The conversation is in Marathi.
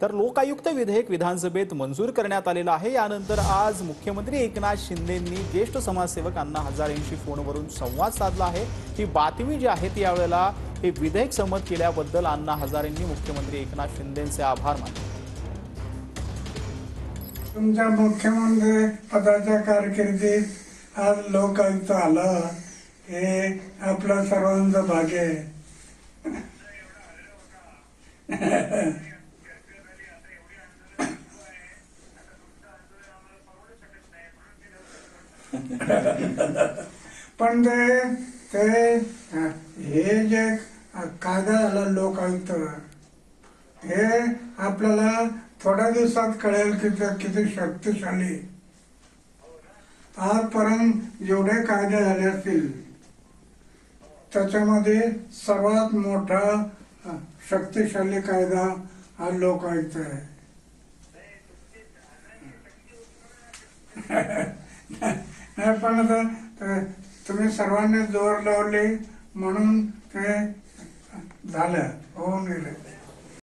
तर लोकायुक्त विधेयक विधानसभेत मंजूर करण्यात आलेलं आहे। यानंतर आज मुख्यमंत्री एकनाथ शिंदेंनी ज्येष्ठ समाजसेवक अण्णा हजारेंशी फोनवरून संवाद साधला आहे। ही बातमी जी आहे ती यावेळेला हे विधेयक संमत केल्याबद्दल अण्णा हजारेंनी मुख्यमंत्री एकनाथ शिंदेंचे आभार मानले। तुमच्या मुख्यमंत्री पदाच्या कारकिर्दीत आज लोकायुक्त आलं हे आपलं सर्वांचं भाग्य आहे। पण ते हे जे कायदा आला लोकायुक्त हे आपल्याला थोड्या दिवसात कळेल की ते किती शक्तिशाली। आजपर्यंत जेवढे कायदे झाले असतील त्याच्यामध्ये सर्वात मोठा शक्तिशाली कायदा हा लोकायुक्त आहे। नाही पण आता तुम्ही सर्वांनी जोर लावले म्हणून ते झालं, होऊन गेले।